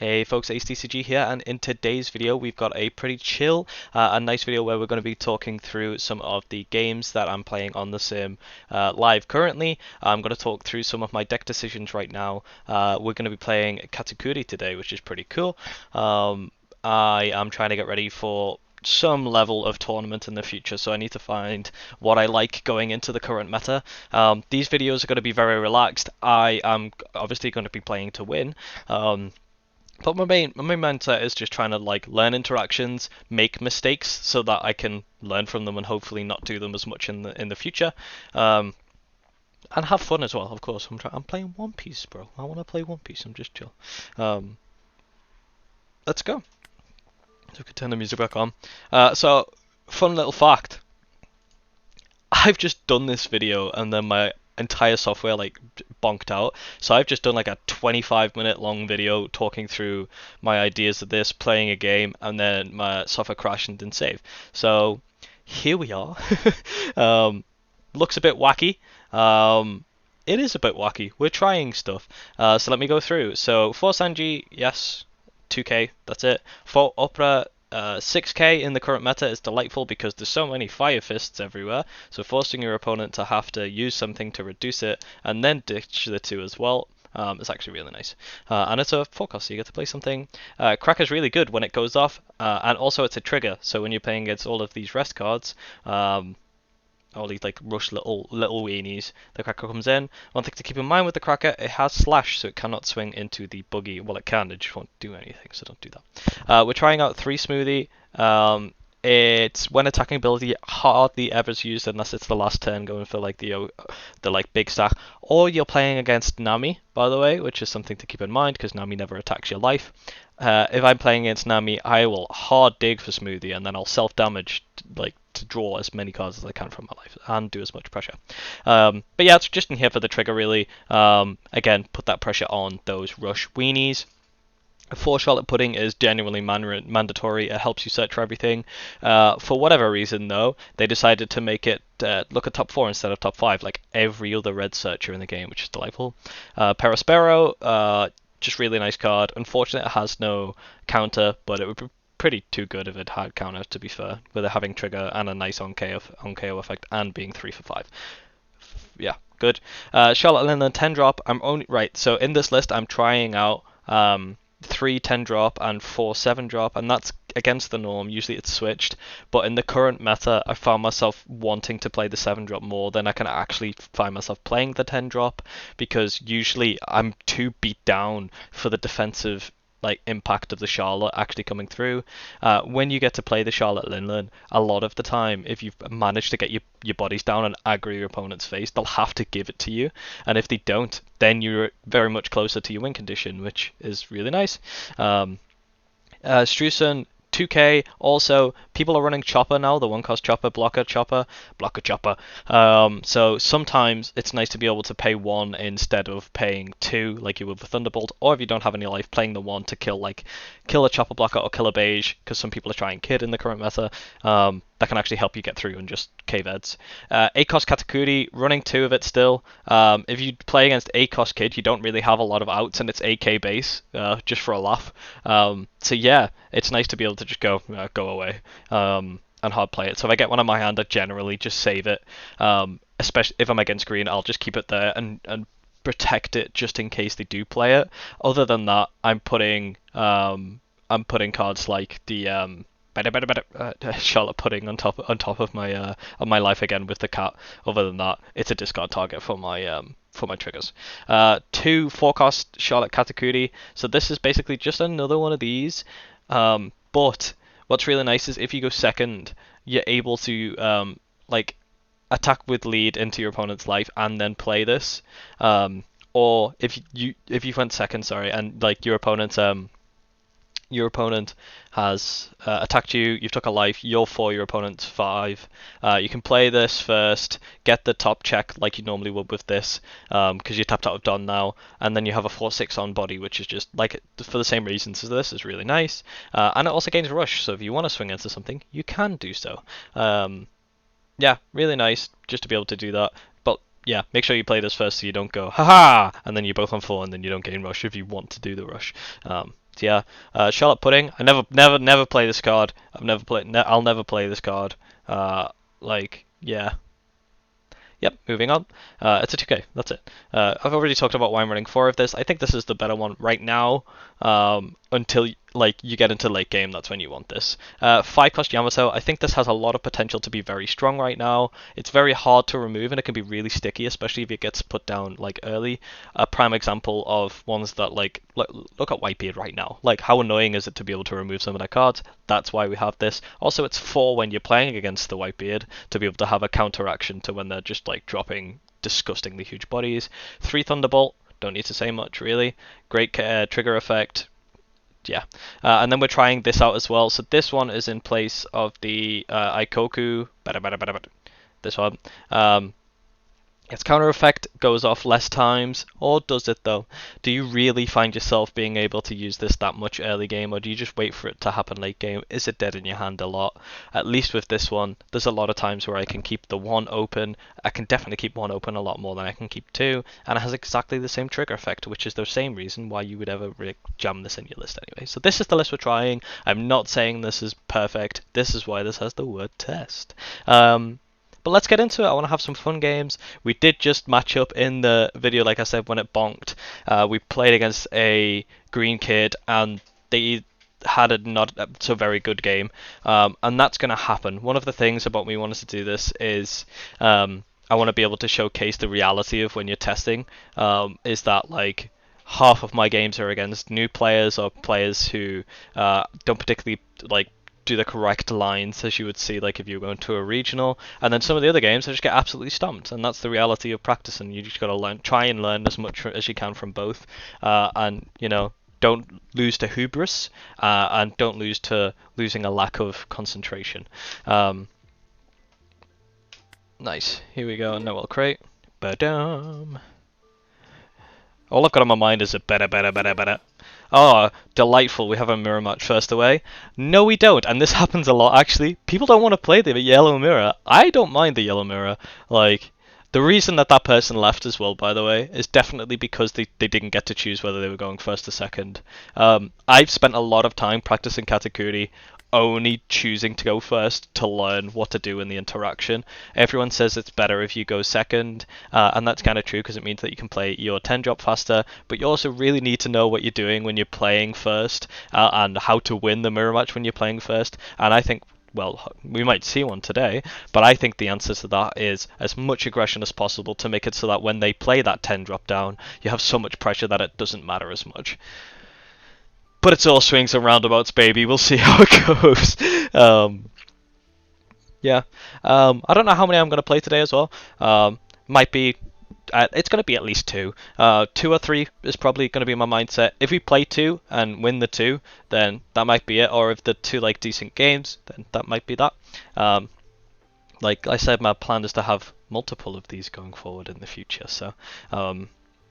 Hey folks, HTCG here, and in today's video we've got a pretty chill, a nice video where we're going to be talking through some of the games that I'm playing on the sim live currently. I'm going to talk through some of my deck decisions right now. We're going to be playing Katakuri today, which is pretty cool. I am trying to get ready for some level of tournament in the future, so I need to find what I like going into the current meta. These videos are going to be very relaxed. I am obviously going to be playing to win. But my main mindset is just trying to like learn interactions, make mistakes so that I can learn from them and hopefully not do them as much in the future. And have fun as well, of course. I'm playing One Piece, bro. I want to play One Piece. I'm just chill. Let's go. So we can turn the music back on. So fun little fact. I've just done this video and then my entire software like bonked out. So I've just done like a 25-minute long video talking through my ideas of this, playing a game, and then my software crashed and didn't save. So here we are. Looks a bit wacky. It is a bit wacky. We're trying stuff. So let me go through. So for Sanji, yes, 2k, that's it. For Opera, 6k in the current meta is delightful because there's so many fire fists everywhere, so forcing your opponent to have to use something to reduce it and then ditch the 2 as well. It's actually really nice. And it's a 4 cost, so you get to play something. Cracker's really good when it goes off, and also it's a trigger, so when you're playing against all of these rest cards, all these like rush little weenies, the Cracker comes in. One thing to keep in mind with the Cracker, it has slash, so it cannot swing into the buggy. Well, it can, it just won't do anything, so don't do that. We're trying out 3 Smoothie. It's when attacking ability hardly ever is used unless it's the last turn going for like the like big stack, or you're playing against Nami, by the way, which is something to keep in mind because Nami never attacks your life. If I'm playing against Nami, I will hard dig for Smoothie and then I'll self damage like to draw as many cards as I can from my life and do as much pressure. But yeah, it's just in here for the trigger really. Again, put that pressure on those rush weenies. 4 Charlotte Pudding is genuinely mandatory. It helps you search for everything. For whatever reason, though, they decided to make it look at top 4 instead of top 5, like every other red searcher in the game, which is delightful. Perospero, just really nice card. Unfortunately, it has no counter, but it would be pretty too good if it had counter, to be fair, with it having trigger and a nice on KO effect and being 3 for 5. Yeah, good. Charlotte Lynn 10 drop. I'm only right. So in this list, I'm trying out 3 10 drop and 4 7 drop, and that's against the norm. Usually it's switched, but in the current meta I found myself wanting to play the 7 drop more than I can actually find myself playing the 10 drop, because usually I'm too beat down for the defensive like impact of the Charlotte actually coming through. When you get to play the Charlotte Linlin, a lot of the time, if you've managed to get your bodies down and aggro your opponent's face, they'll have to give it to you, and if they don't, then you're very much closer to your win condition, which is really nice. Strusen 2k. Also, people are running Chopper now, the 1 cost Chopper, blocker Chopper. So sometimes it's nice to be able to pay 1 instead of paying 2 like you would with Thunderbolt, or if you don't have any life, playing the 1 to kill a Chopper blocker or kill a beige, because some people are trying Kid in the current meta. That can actually help you get through and just cave eds. 8 cost Katakuri, running 2 of it still. If you play against 8 cost Kid, you don't really have a lot of outs, and it's 8k base, just for a laugh. So yeah, it's nice to be able to just go away, and hard play it. So if I get one on my hand, I generally just save it. Especially if I'm against green, I'll just keep it there and protect it just in case they do play it. Other than that, I'm putting cards like the Charlotte Pudding on top of my life again with the cat. Other than that, it's a discard target for my triggers. 2 4 cost Charlotte Katakuri. So this is basically just another one of these. But what's really nice is if you go second, you're able to like attack with lead into your opponent's life and then play this. Or if you went second, sorry, and like your opponent has attacked you, you've took a life, you're 4, your opponent's 5. You can play this first, get the top check like you normally would with this, because you're tapped out of Don now, and then you have a 4/6 on body, which is just like for the same reasons as this, is really nice. And it also gains rush, so if you want to swing into something, you can do so. Yeah, really nice just to be able to do that. But yeah, make sure you play this first so you don't go haha, and then you're both on 4 and then you don't gain rush if you want to do the rush. So yeah, Charlotte Pudding. I never play this card. I'll never play this card. Like yeah. Yep, moving on. It's a 2K, that's it. I've already talked about why I'm running 4 of this. I think this is the better one right now, until like you get into late game, that's when you want this. 5 cost Yamato, I think this has a lot of potential to be very strong right now. It's very hard to remove and it can be really sticky, especially if it gets put down like early. A prime example of ones that like, look at Whitebeard right now. Like how annoying is it to be able to remove some of their cards? That's why we have this. Also, it's 4 when you're playing against the Whitebeard to be able to have a counteraction to when they're just like dropping disgustingly huge bodies. 3 Thunderbolt, don't need to say much really. Great trigger effect. Yeah, and then we're trying this out as well. So this one is in place of the Ikoku. This one. Its counter effect goes off less times, or does it though? Do you really find yourself being able to use this that much early game, or do you just wait for it to happen late game? Is it dead in your hand a lot? At least with this one, there's a lot of times where I can keep the 1 open. I can definitely keep 1 open a lot more than I can keep 2, and it has exactly the same trigger effect, which is the same reason why you would ever jam this in your list anyway. So this is the list we're trying. I'm not saying this is perfect. This is why this has the word test. But let's get into it. I want to have some fun games. We did just match up in the video, like I said, when it bonked. We played against a green kid, and they had a not so very good game. And that's going to happen. One of the things about me wanting to do this is I want to be able to showcase the reality of when you're testing. Is that like half of my games are against new players or players who don't particularly like do the correct lines, as you would see like if you were going to a regional, and then some of the other games I just get absolutely stomped, and that's the reality of practicing. You just got to try and learn as much as you can from both, and you know, don't lose to hubris, and don't lose to losing a lack of concentration. Nice, here we go, Noel crate. Ba-dum. All I've got on my mind is a better. Oh, delightful. We have a mirror match first away. No, we don't. And this happens a lot, actually. People don't want to play the yellow mirror. I don't mind the yellow mirror. Like, the reason that that person left as well, by the way, is definitely because they didn't get to choose whether they were going first or second. I've spent a lot of time practicing Katakuri, only choosing to go first to learn what to do in the interaction. Everyone says it's better if you go second, and that's kind of true because it means that you can play your 10 drop faster, but you also really need to know what you're doing when you're playing first, and how to win the mirror match when you're playing first. And I think, well, we might see one today, but I think the answer to that is as much aggression as possible to make it so that when they play that 10 drop down, you have so much pressure that it doesn't matter as much. But it's all swings and roundabouts, baby. We'll see how it goes. Yeah. I don't know how many I'm going to play today as well. Might be... it's going to be at least 2. 2 or 3 is probably going to be my mindset. If we play 2 and win the 2, then that might be it. Or if the 2 like decent games, then that might be that. Like I said, my plan is to have multiple of these going forward in the future. So...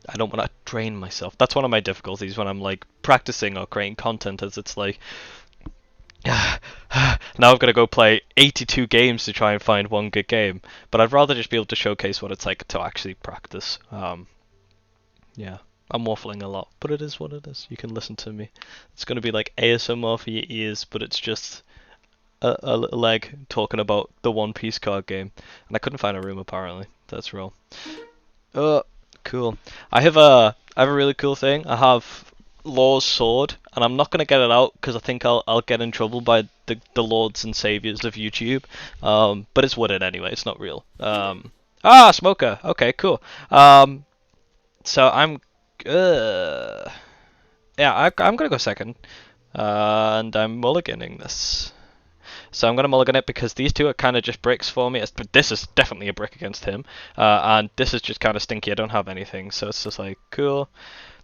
I don't want to drain myself. That's one of my difficulties when I'm like practicing or creating content, as it's like now I've got to go play 82 games to try and find one good game. But I'd rather just be able to showcase what it's like to actually practice. Yeah, I'm waffling a lot, but it is what it is. You can listen to me. It's going to be like ASMR for your ears, but it's just a little egg talking about the One Piece card game. And I couldn't find a room apparently. That's real. Cool. I have a really cool thing. I have Law's sword, and I'm not gonna get it out because I think I'll get in trouble by the lords and saviors of YouTube. But it's wooden anyway. It's not real. Smoker. Okay, cool. So I'm I'm gonna go second, and I'm mulliganing this. So I'm going to mulligan it because these two are kind of just bricks for me. But this is definitely a brick against him. And this is just kind of stinky. I don't have anything. So it's just like, cool.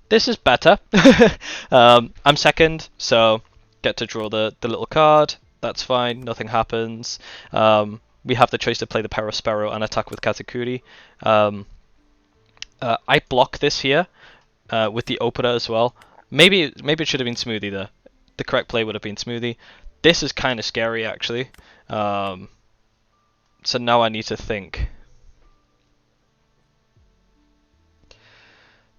This is better. I'm second, so get to draw the little card. That's fine. Nothing happens. We have the choice to play the Parasparrow and attack with Katakuri. I block this here with the opener as well. Maybe it should have been Smoothie there. The correct play would have been Smoothie. This is kind of scary, actually. So now I need to think.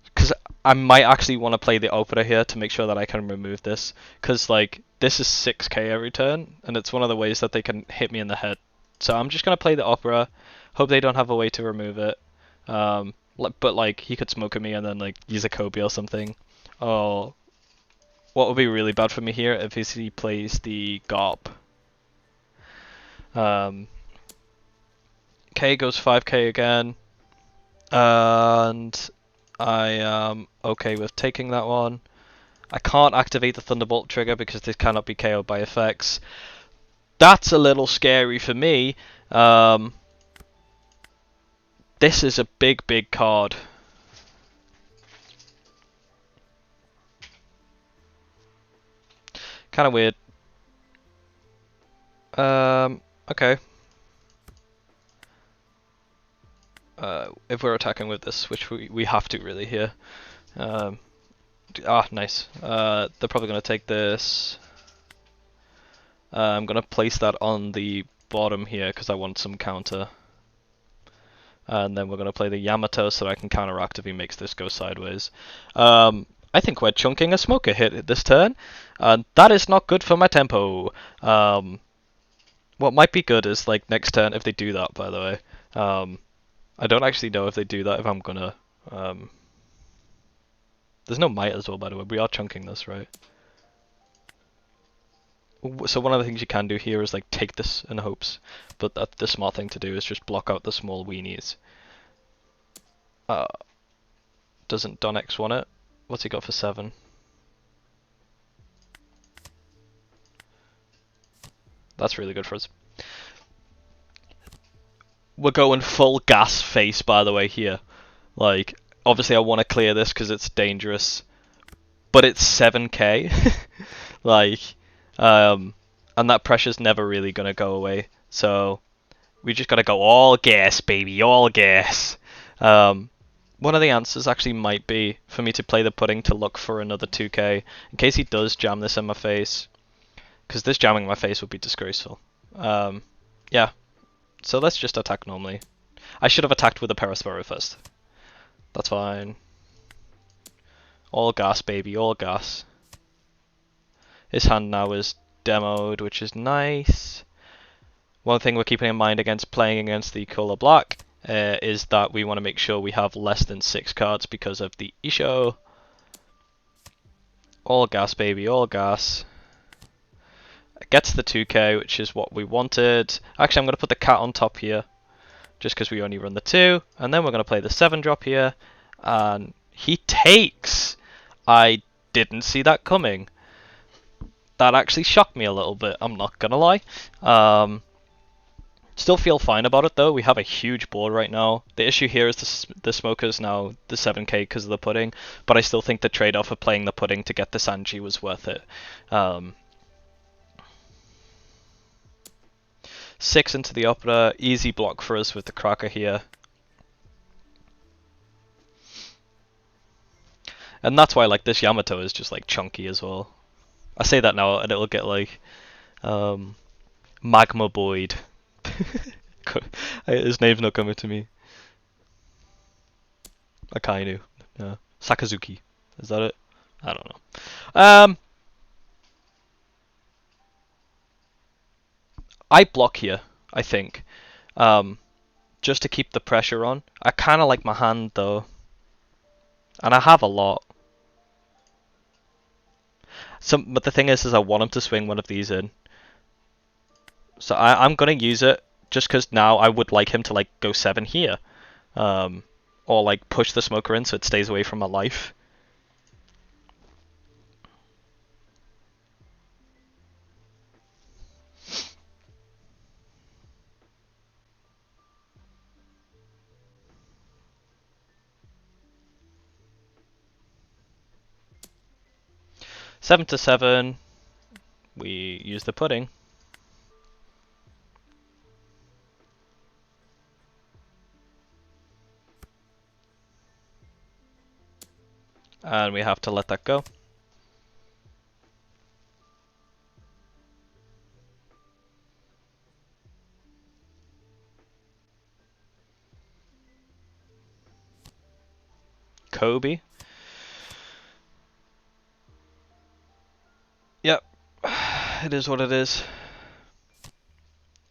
Because I might actually want to play the opera here to make sure that I can remove this, because like this is 6k every turn, and it's one of the ways that they can hit me in the head. So I'm just gonna play the opera, hope they don't have a way to remove it. But like he could smoke at me and then like use a Kobe or something. Oh, what would be really bad for me here if he plays the Garp. K goes 5k again, and I am okay with taking that one. I can't activate the Thunderbolt trigger because this cannot be KO'd by effects. That's a little scary for me. This is a big, big card. Kind of weird. Okay. If we're attacking with this, which we have to really here. Nice. They're probably going to take this. I'm going to place that on the bottom here because I want some counter. And then we're going to play the Yamato so that I can counteract if he makes this go sideways. I think we're chunking a smoker hit this turn, and that is not good for my tempo. What might be good is like next turn if they do that, by the way. I don't actually know if they do that if I'm gonna... There's no might as well, by the way. We are chunking this, right? So one of the things you can do here is like take this in hopes, but the smart thing to do is just block out the small weenies. Doesn't Don X want it? What's he got for 7? That's really good for us. We're going full gas face, by the way, here. Like, obviously I want to clear this because it's dangerous, but it's 7k. Like, and that pressure's never really gonna go away. So we just gotta go all gas, baby, all gas. One of the answers actually might be for me to play the pudding to look for another 2k in case he does jam this in my face, because this jamming in my face would be disgraceful. Yeah. So let's just attack normally. I should have attacked with a Perispero first. That's fine. All gas, baby, all gas. His hand now is demoed, which is nice. One thing we're keeping in mind against playing against the color black is that we want to make sure we have less than 6 cards because of the Isho. All gas, baby, all gas. Gets the 2k, which is what we wanted. Actually, I'm going to put the cat on top here, just because we only run the 2. And then we're going to play the 7 drop here. And he takes! I didn't see that coming. That actually shocked me a little bit, I'm not going to lie. Still feel fine about it though. We have a huge board right now. The issue here is the smokers now, the 7k because of the pudding. But I still think the trade-off of playing the pudding to get the Sanji was worth it. 6 into the opera, easy block for us with the cracker here. And that's why like this Yamato is just like chunky as well. I say that now and it'll get like Magma Boyd. His name's not coming to me. Akainu. No. Sakazuki. Is that it? I don't know. I block here, I think. Just to keep the pressure on. I kinda like my hand though. And I have a lot. But the thing is I want him to swing one of these in. So I'm gonna use it just because now I would like him to like go 7 here. Or like push the smoker in so it stays away from my life. Seven to 7. We use the pudding. And we have to let that go. Kobe. It is what it is.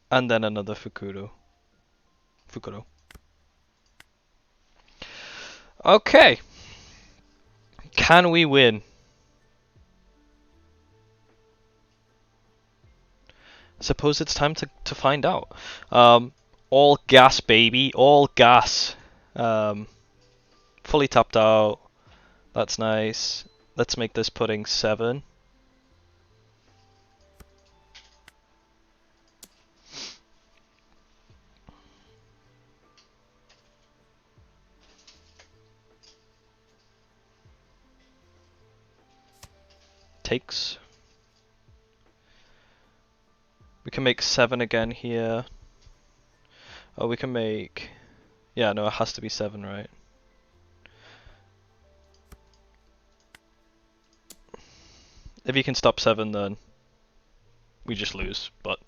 And then another Fukuro. Okay. Can we win? Suppose it's time to find out. All gas, baby. All gas. Fully tapped out. That's nice. Let's make this pudding 7. Takes. We can make 7 again here. Oh, we can make... Yeah, no, it has to be 7, right? If you can stop 7, then we just lose. But,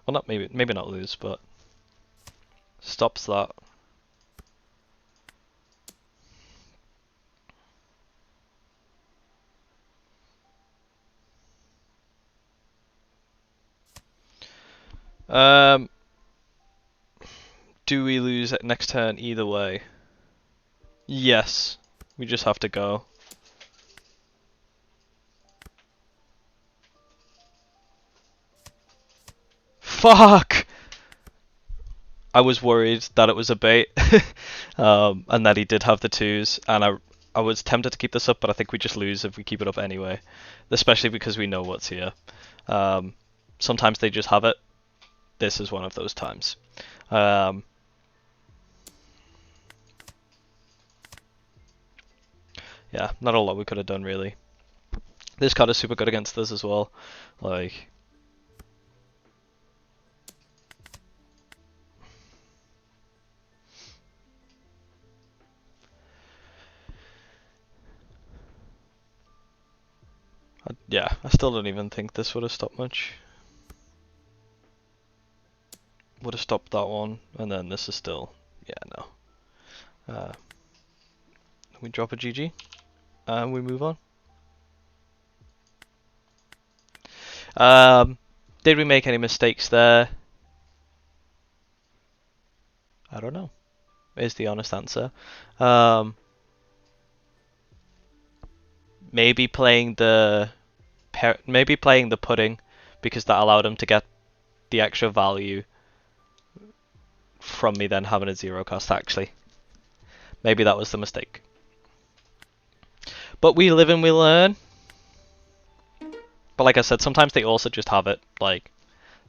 well, not maybe not lose, but stops that. Do we lose at next turn either way? Yes. We just have to go. Fuck! I was worried that it was a bait, and that he did have the 2s, and I was tempted to keep this up, but I think we just lose if we keep it up anyway. Especially because we know what's here. Sometimes they just have it. This is one of those times. Yeah, not a lot we could have done really. This card is super good against this as well. Like... yeah, I still don't even think this would have stopped much. Would have stopped that one, and then this is still... yeah, no. We drop a GG, and we move on. Did we make any mistakes there? I don't know, is the honest answer. Maybe playing the pudding, because that allowed him to get the extra value from me then having a 0 cost actually. Maybe that was the mistake. But we live and we learn. But like I said, sometimes they also just have it. Like,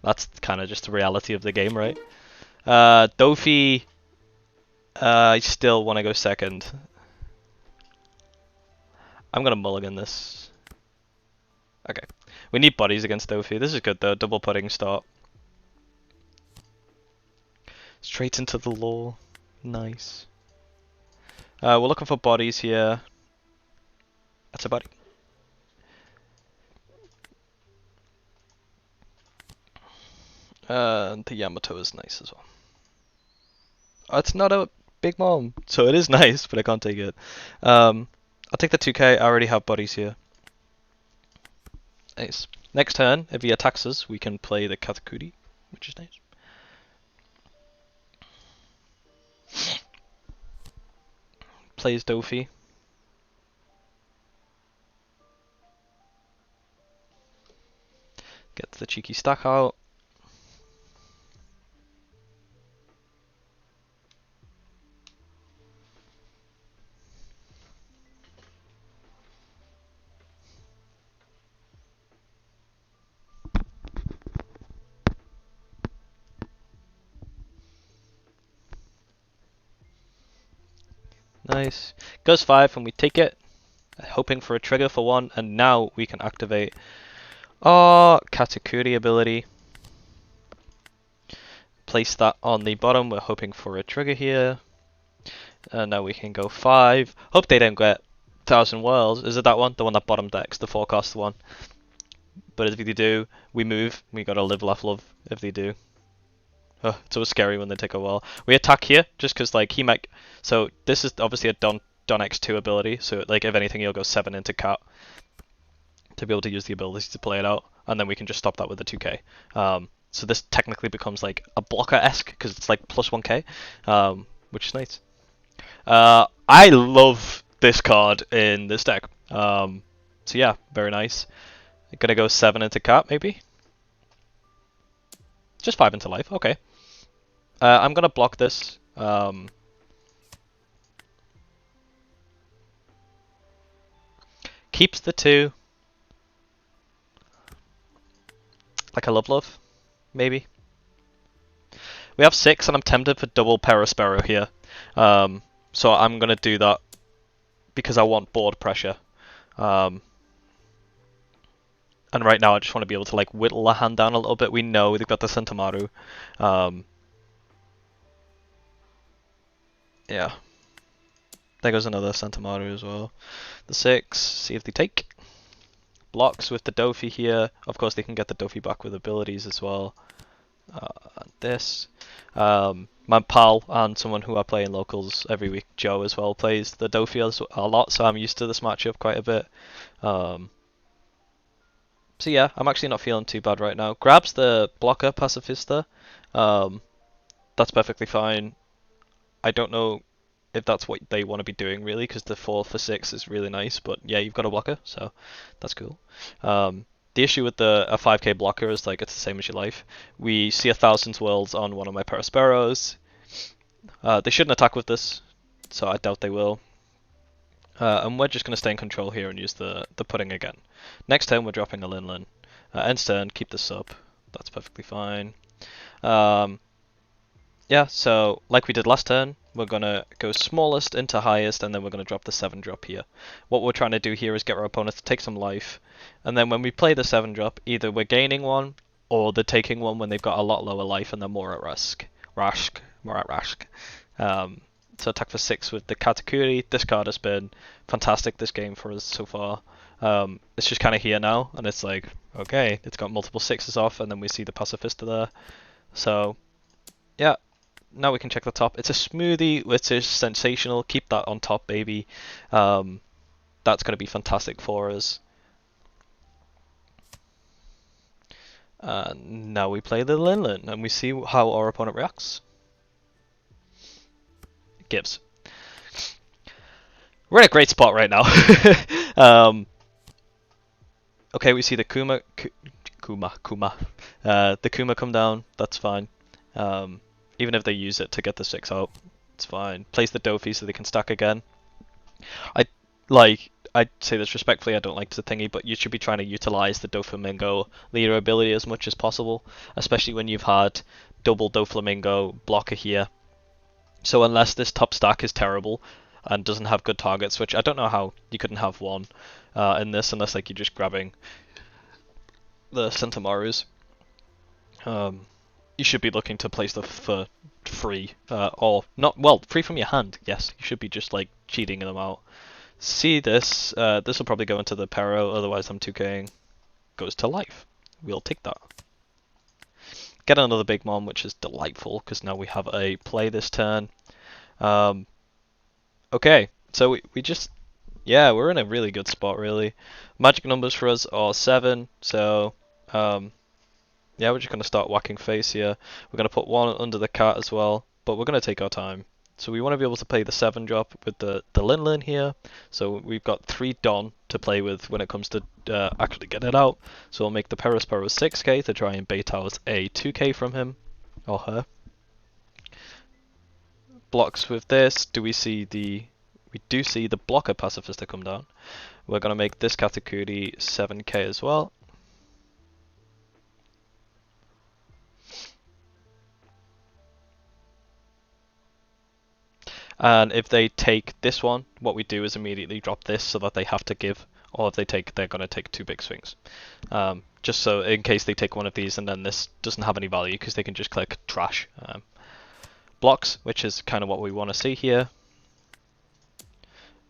that's kind of just the reality of the game, right? Dofi, I still want to go second. I'm going to mulligan this. Okay. We need bodies against Dofi. This is good though. Double pudding start. Straight into the law. Nice. We're looking for bodies here. That's a body. The Yamato is nice as well. It's not a big mom, so it is nice, but I can't take it. I'll take the 2k. I already have bodies here. Nice. Next turn, if he attacks us, we can play the Katakuri, which is nice. Plays Dofi. Gets the cheeky stack out. Nice. Goes 5 and we take it. Hoping for a trigger for 1, and now we can activate our Katakuri ability. Place that on the bottom. We're hoping for a trigger here. And now we can go 5. Hope they don't get 1,000 Worlds. Is it that one? The one that bottom decks, the forecast one. But if they do, we move. We gotta live, laugh, love if they do. Oh, it's always scary when they take a while. We attack here, just because like he might... So this is obviously a Don X2 ability, so like if anything he'll go 7 into cat to be able to use the ability to play it out. and then we can just stop that with the 2k. So this technically becomes like a blocker-esque because it's like plus 1k, which is nice. I love this card in this deck. So yeah, very nice. Gonna go 7 into cat maybe. Just 5 into life. Okay. I'm gonna block this. Keeps the 2. Like a love, maybe. We have 6, and I'm tempted for double Perispero here. So I'm gonna do that because I want board pressure. And right now I just want to be able to like whittle the hand down a little bit. We know they've got the Sentamaru. Yeah. There goes another Sentamaru as well. The 6, see if they take. Blocks with the Dofi here. Of course they can get the Dofi back with abilities as well. This. My pal and someone who I play in locals every week, Joe as well, plays the Dofi a lot, so I'm used to this matchup quite a bit. So yeah, I'm actually not feeling too bad right now. Grabs the blocker Pacifista. That's perfectly fine. I don't know if that's what they want to be doing really, because the 4 for 6 is really nice, but yeah, you've got a blocker, so that's cool. The issue with a 5k blocker is like it's the same as your life. We see 1,000 worlds on one of my Perosperos. They shouldn't attack with this, so I doubt they will. And we're just going to stay in control here and use the pudding again. Next turn we're dropping a Linlin. End turn, keep this up. That's perfectly fine. Yeah, so like we did last turn, we're going to go smallest into highest, and then we're going to drop the 7 drop here. What we're trying to do here is get our opponent to take some life, and then when we play the 7 drop, either we're gaining 1, or they're taking 1 when they've got a lot lower life and they're more at risk. More at risk. So attack for 6 with the Katakuri. This card has been fantastic this game for us so far. It's just kind of here now, and it's like, okay, it's got multiple 6s off, and then we see the Pacifista there. So, yeah. Now we can check the top. It's a smoothie, which is sensational. Keep that on top, baby. That's going to be fantastic for us. Now we play the Linlin, and we see how our opponent reacts. Gibbs. We're in a great spot right now. Okay, we see the Kuma. The Kuma come down. That's fine. Even if they use it to get the 6 out, it's fine. Place the Dofi so they can stack again. I'd say this respectfully, I don't like the thingy, but you should be trying to utilize the Doflamingo leader ability as much as possible, especially when you've had double Doflamingo blocker here. So unless this top stack is terrible and doesn't have good targets, which I don't know how you couldn't have one in this unless like you're just grabbing the Centamarus. You should be looking to play stuff for free, or not, well, free from your hand, yes. You should be just like cheating them out. See this, this will probably go into the Pero, otherwise I'm 2k'ing. Goes to life. We'll take that. Get another Big Mom, which is delightful, because now we have a play this turn. Okay, so we just, yeah, we're in a really good spot, really. Magic numbers for us are 7, so, yeah, we're just going to start whacking face here. We're going to put 1 under the cat as well, but we're going to take our time. So we want to be able to play the 7 drop with the Linlin here. So we've got 3 Don to play with when it comes to actually getting it out. So we'll make the Perispero 6k to try and bait out a 2k from him or her. Blocks with this. We do see the blocker Pacifista come down. We're going to make this Katakuri 7k as well. And if they take this one, what we do is immediately drop this so that they have to give, or if they take, they're going to take 2 big swings. Just so in case they take one of these and then this doesn't have any value because they can just click trash. Blocks, which is kind of what we want to see here.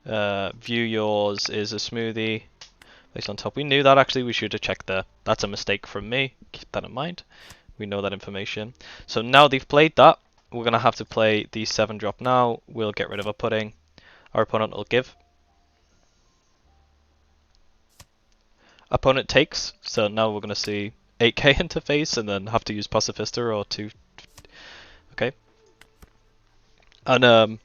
View yours is a smoothie. Based on top. We knew that actually, we should have checked there. That's a mistake from me. Keep that in mind. We know that information. So now they've played that. We're going to have to play the 7 drop now. We'll get rid of a pudding. Our opponent will give. opponent takes. So now we're gonna see 8k interface and then have to use Pacifista or 2. Okay. And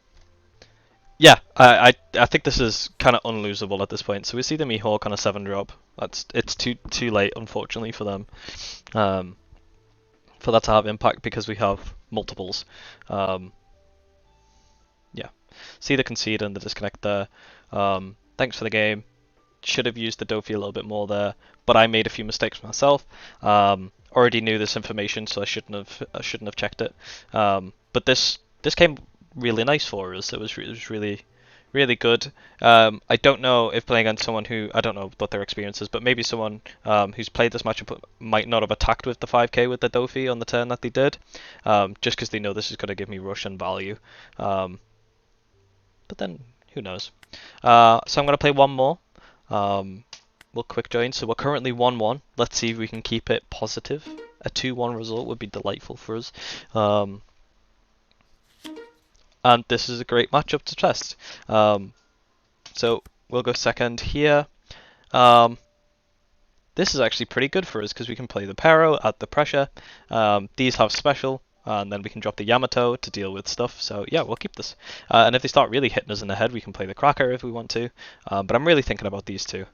yeah, I think this is kind of unlosable at this point. So we see the Mihawk on a 7 drop. It's too late, unfortunately, for them. For that to have impact because we have multiples. Yeah. See the concede and the disconnect there. Thanks for the game. Should have used the Dofi a little bit more there, but I made a few mistakes myself. Already knew this information, so I shouldn't have checked it. But this came really nice for us. It was really good. I don't know if playing against someone who I don't know what their experience is, but maybe someone who's played this matchup might not have attacked with the 5k with the Dofi on the turn that they did, just because they know this is going to give me rush and value. But then who knows? So I'm going to play one more. We'll quick join. So we're currently 1-1. Let's see if we can keep it positive. A 2-1 result would be delightful for us. And this is a great matchup to test. So we'll go second here. This is actually pretty good for us because we can play the Pero at the pressure. These have special, and then we can drop the Yamato to deal with stuff. So yeah, we'll keep this. And if they start really hitting us in the head, we can play the Cracker if we want to. But I'm really thinking about these three,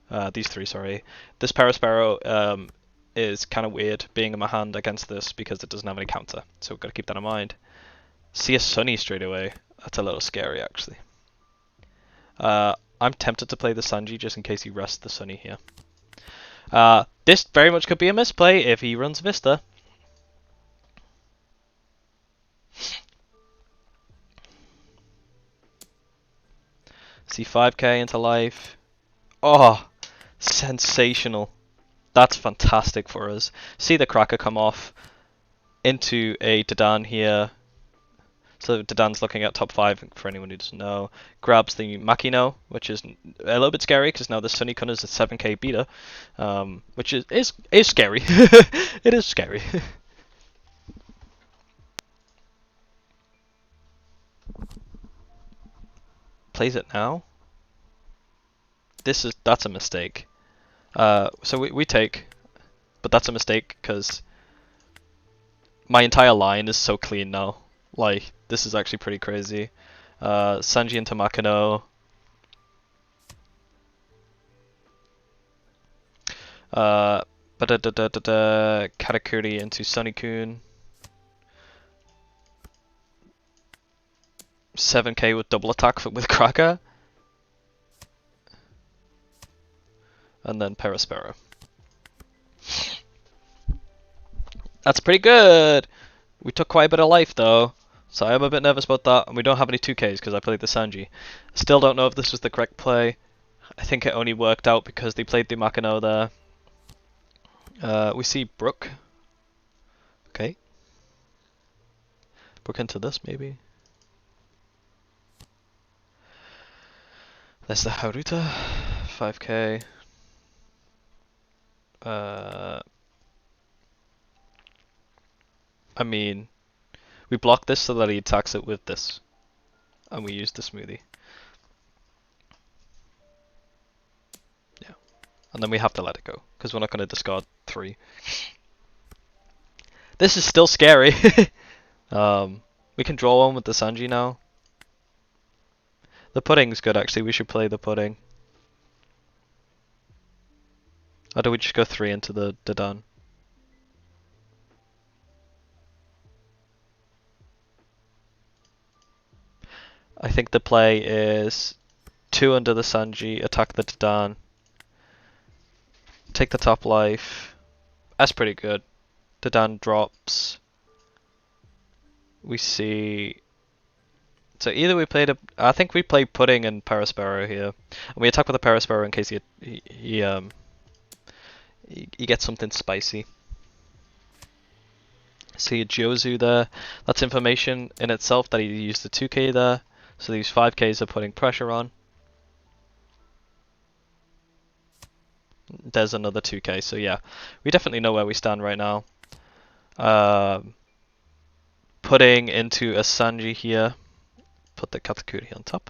sorry. This Sparrow is kind of weird being in my hand against this because it doesn't have any counter. So we've got to keep that in mind. See a Sunny straight away. That's a little scary, actually. I'm tempted to play the Sanji just in case he rests the Sunny here. This very much could be a misplay if he runs Vista. See 5k into life. Oh, sensational. That's fantastic for us. See the Cracker come off into a Dadan here. So Dadan's looking at top 5 for anyone who doesn't know. Grabs the Makino, which is a little bit scary because now the Sunny Kun is a 7k beta, which is scary. It is scary. Plays it now. That's a mistake. So we take, but that's a mistake because my entire line is so clean now. Like, this is actually pretty crazy. Sanji into Makino. Katakuri into Sunny-kun. 7k with double attack with Cracker. And then Perispero. That's pretty good! We took quite a bit of life though, so I'm a bit nervous about that, and we don't have any 2Ks because I played the Sanji. Still don't know if this was the correct play. I think it only worked out because they played the Makino there. We see Brook. Okay. Brook into this maybe. There's the Haruta. 5k. I mean, we block this so that he attacks it with this. And we use the smoothie. Yeah. And then we have to let it go, because we're not going to discard 3. This is still scary. We can draw one with the Sanji now. The pudding's good actually, we should play the pudding. Or do we just go 3 into the Dadan? I think the play is 2 under the Sanji, attack the Dadan, take the top life. That's pretty good. Dadan drops. We see. So either we played I think we played Pudding and Perispero here, and we attack with the Perispero in case he gets something spicy. See a Jozu there. That's information in itself that he used the 2k there. So these 5ks are putting pressure on. There's another 2k, so yeah. We definitely know where we stand right now. Putting into a Sanji here. Put the Katakuri on top.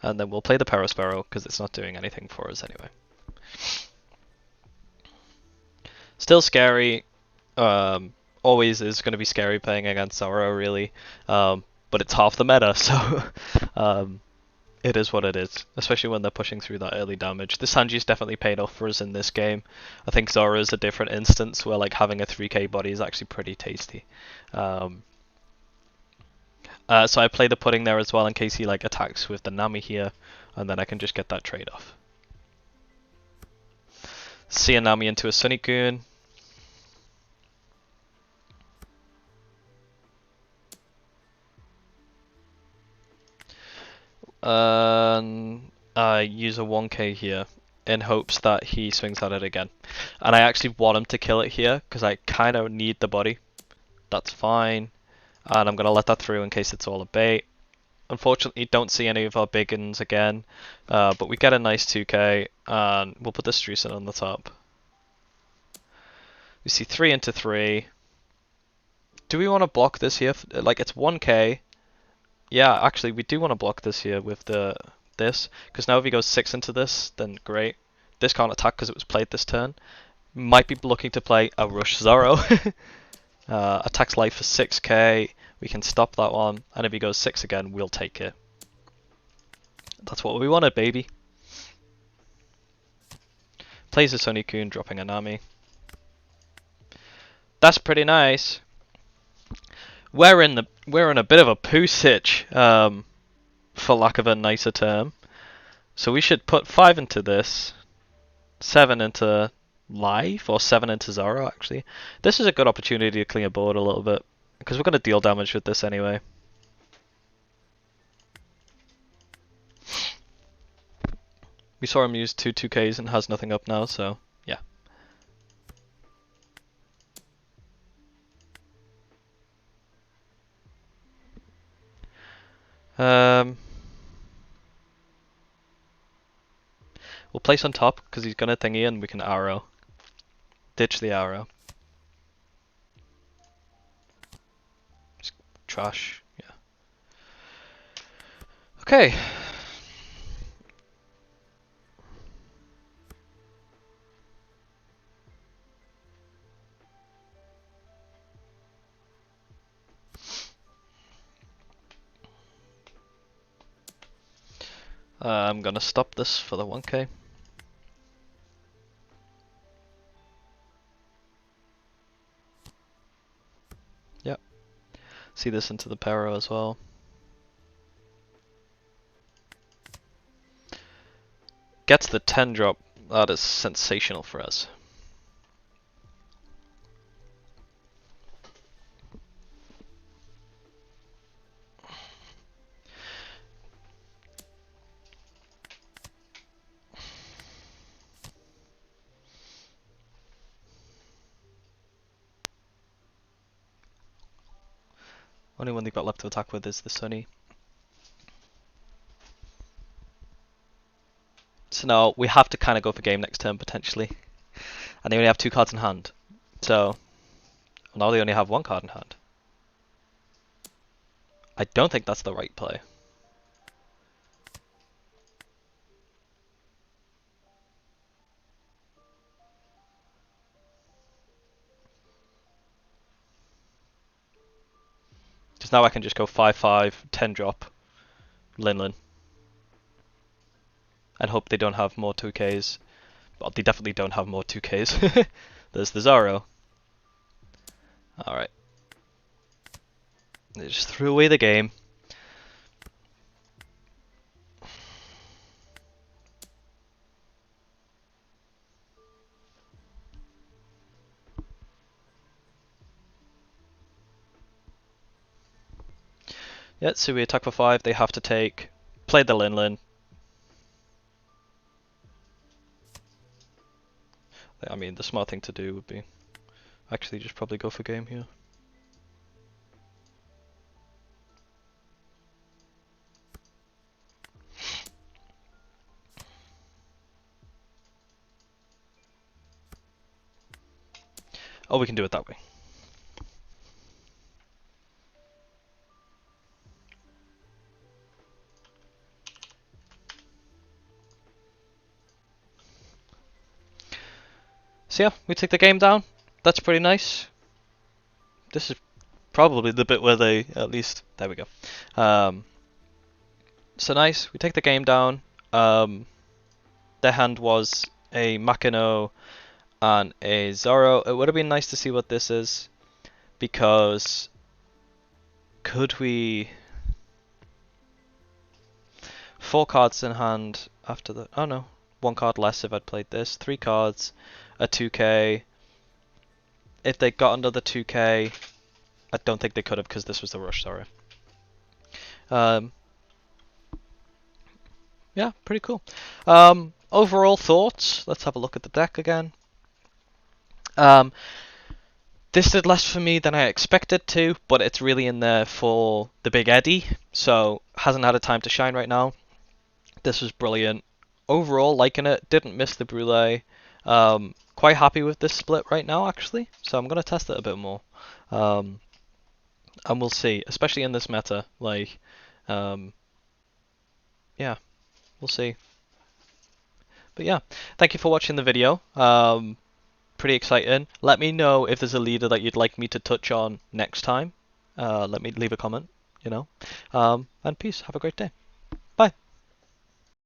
And then we'll play the Perispero because it's not doing anything for us anyway. Still scary. Always is going to be scary playing against Zoro, really. But it's half the meta, so it is what it is. Especially when they're pushing through that early damage. The Sanji's definitely paid off for us in this game. I think Zoro is a different instance where like having a 3k body is actually pretty tasty. So I play the pudding there as well in case he like attacks with the Nami here, and then I can just get that trade off. See a Nami into a Sunikun. I use a 1k here in hopes that he swings at it again. And I actually want him to kill it here because I kind of need the body. That's fine. And I'm going to let that through in case it's all a bait. Unfortunately, don't see any of our big uns again. But we get a nice 2k and we'll put the Strucin on the top. We see 3 into 3. Do we want to block this here? Like, it's 1k. Yeah, actually, we do want to block this here with this, because now if he goes 6 into this, then great. This can't attack because it was played this turn. Might be looking to play a Rush Zoro. Attacks life for 6k. We can stop that one, and if he goes 6 again, we'll take it. That's what we wanted, baby. Plays a Sunikun, dropping a Nami. That's pretty nice. We're in a bit of a poo sitch, for lack of a nicer term. So we should put 5 into this, 7 into life, or 7 into Zoro actually. This is a good opportunity to clean a board a little bit, because we're going to deal damage with this anyway. We saw him use 2 2Ks and has nothing up now, so yeah. We'll place on top because he's gonna thingy and we can arrow. Ditch the arrow. Just trash, yeah. Okay. I'm gonna stop this for the 1k. Yep. See this into the Pero as well. Gets the 10 drop. That is sensational for us. Only one they've got left to attack with is the Sunny. So now we have to kind of go for game next turn potentially. And they only have 2 cards in hand. So now they only have 1 card in hand. I don't think that's the right play. Because now I can just go 5/5, 10 drop, Linlin. And hope they don't have more 2Ks. Well, they definitely don't have more 2Ks. There's the Zoro. Alright. They just threw away the game. Yeah, so we attack for 5, they have to take, play the Linlin. I mean, the smart thing to do would be actually just probably go for game here. Oh, we can do it that way. So yeah, we take the game down. that's pretty nice. This is probably the bit where they, at least, there we go. So nice, we take the game down. Their hand was a Makino and a Zoro. It would have been nice to see what this is, because could we... 4 cards in hand after the... Oh no, 1 card less if I'd played this. 3 cards, a 2k. If they got another 2k, I don't think they could have because this was the rush, sorry. Yeah, pretty cool. Overall thoughts, let's have a look at the deck again. This did less for me than I expected to, but it's really in there for the Big Eddie, so hasn't had a time to shine right now. This was brilliant. Overall, liking it, didn't miss the brulee. Quite happy with this split right now, actually, so I'm going to test it a bit more. And we'll see, especially in this meta, like, yeah, we'll see. But yeah, thank you for watching the video. Pretty exciting. Let me know if there's a leader that you'd like me to touch on next time. Let me leave a comment, you know. And peace. Have a great day.